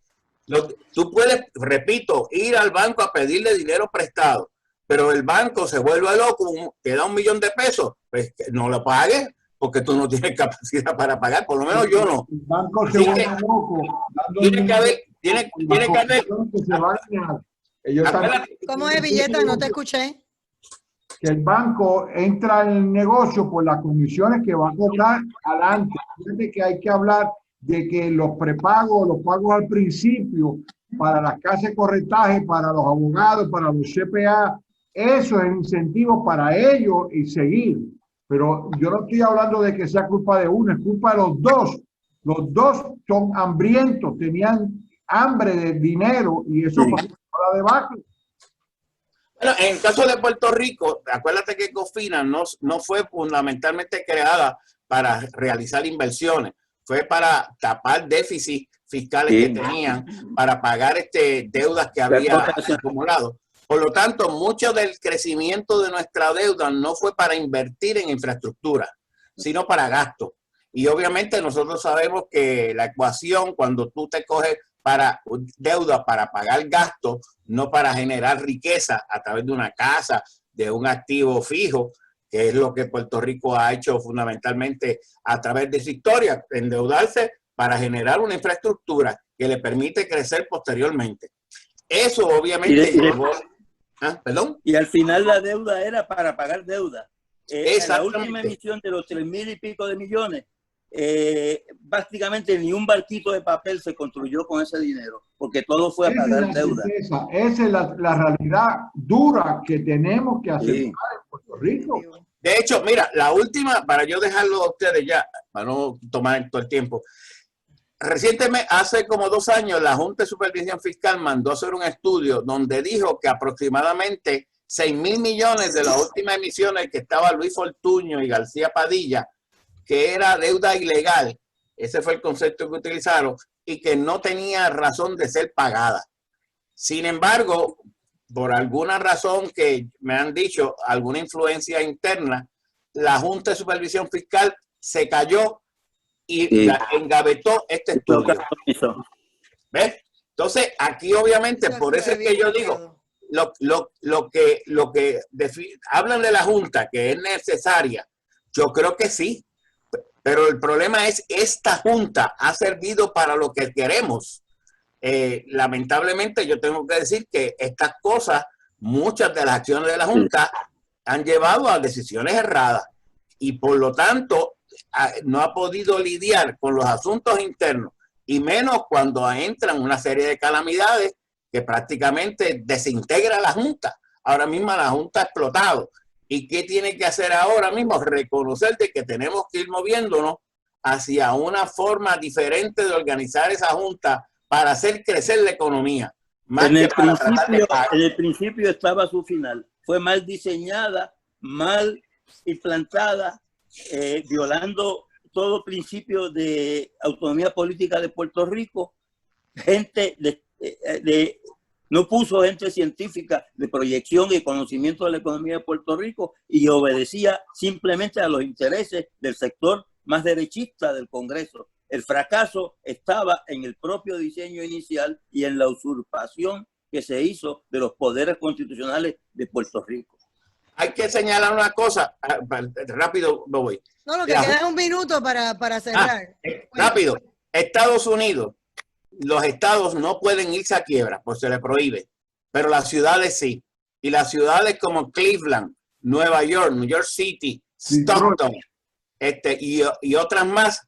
Tú puedes, repito, ir al banco a pedirle dinero prestado, pero el banco se vuelve loco, te da $1 millón de pesos, pues no lo pagues porque tú no tienes capacidad para pagar, por lo menos yo no. El banco se vuelve loco. Tiene que haber. ¿Cómo es, Villeta? No te escuché. Que el banco entra en el negocio por las comisiones que va a cobrar adelante. Fíjate que hay que hablar de que los prepagos, los pagos al principio para las casas de corretaje, para los abogados, para los CPA, eso es incentivo para ellos y seguir. Pero yo no estoy hablando de que sea culpa de uno, es culpa de los dos. Los dos son hambrientos, tenían hambre de dinero y eso fue la debacle. Bueno, en el caso de Puerto Rico, acuérdate que COFINA no fue fundamentalmente creada para realizar inversiones, fue para tapar déficits fiscales que tenían, para pagar deudas que había acumulado. Por lo tanto, mucho del crecimiento de nuestra deuda no fue para invertir en infraestructura, sino para gasto. Y obviamente nosotros sabemos que la ecuación, cuando tú te coges para deuda para pagar gastos, no para generar riqueza a través de una casa, de un activo fijo, que es lo que Puerto Rico ha hecho fundamentalmente a través de su historia, endeudarse para generar una infraestructura que le permite crecer posteriormente. Eso obviamente llevó... ¿Perdón? Y al final la deuda era para pagar deuda. En la última Exactamente. emisión de los 3.000 y pico de millones, prácticamente ni un barquito de papel se construyó con ese dinero, porque todo fue a Esa es pagar la deuda. certeza, esa es la realidad dura que tenemos que aceptar Sí. en Puerto Rico. De hecho, mira, la última, para yo dejarlo a ustedes ya, para no tomar todo el tiempo. Recientemente, hace como 2 años, la Junta de Supervisión Fiscal mandó a hacer un estudio donde dijo que aproximadamente 6.000 millones de las últimas emisiones que estaba Luis Fortuño y García Padilla, que era deuda ilegal, ese fue el concepto que utilizaron, y que no tenía razón de ser pagada. Sin embargo, por alguna razón que me han dicho, alguna influencia interna, la Junta de Supervisión Fiscal se cayó y Sí. engavetó este estudio. ¿Ves? Entonces, aquí obviamente, por eso es que yo digo, lo que hablan de la Junta, que es necesaria, yo creo que sí, pero el problema es, esta Junta ha servido para lo que queremos. Lamentablemente, yo tengo que decir que estas cosas, muchas de las acciones de la Junta han llevado a decisiones erradas y por lo tanto no ha podido lidiar con los asuntos internos y menos cuando entran una serie de calamidades que prácticamente desintegra la Junta. Ahora mismo la Junta ha explotado. ¿Y qué tiene que hacer ahora mismo? Reconocer de que tenemos que ir moviéndonos hacia una forma diferente de organizar esa Junta para hacer crecer la economía. En el principio estaba su final. Fue mal diseñada, mal implantada, violando todo principio de autonomía política de Puerto Rico. Gente no puso gente científica de proyección y conocimiento de la economía de Puerto Rico y obedecía simplemente a los intereses del sector más derechista del Congreso. El fracaso estaba en el propio diseño inicial y en la usurpación que se hizo de los poderes constitucionales de Puerto Rico. Hay que señalar una cosa, rápido me voy. No, lo que queda es un minuto para cerrar. Rápido, Estados Unidos, los estados no pueden irse a quiebra, pues se les prohíbe, pero las ciudades sí. Y las ciudades como Cleveland, Nueva York, New York City, Stockton, y otras más,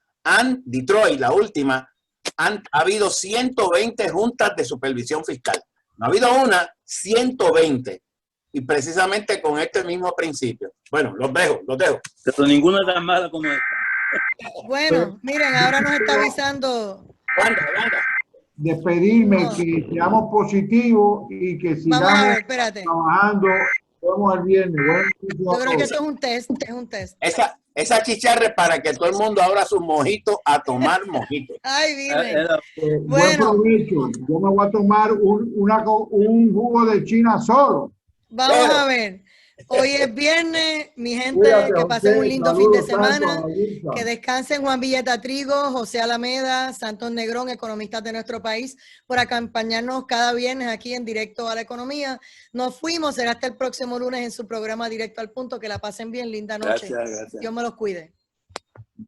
Detroit, la última, ha habido 120 juntas de supervisión fiscal. No ha habido una, 120. Y precisamente con este mismo principio. Bueno, los dejo. Pero ninguna tan mala como esta. Bueno, miren, ahora nos está avisando. Wanda. Despedirme, que seamos positivos y que sigamos trabajando. Vamos al viernes. Yo creo que eso es un test, Esa chicharra es para que todo el mundo abra sus mojitos a tomar mojitos. Ay, miren. Bueno, provecho. Yo me voy a tomar un jugo de China solo. Vamos a ver. Hoy es viernes, mi gente, que pasen un lindo fin de semana, que descansen Juan Villeta Trigo, José Alameda, Santos Negrón, economistas de nuestro país, por acompañarnos cada viernes aquí en Directo a la Economía. Nos fuimos, será hasta el próximo lunes en su programa Directo al Punto. Que la pasen bien, linda noche. Gracias. Dios me los cuide.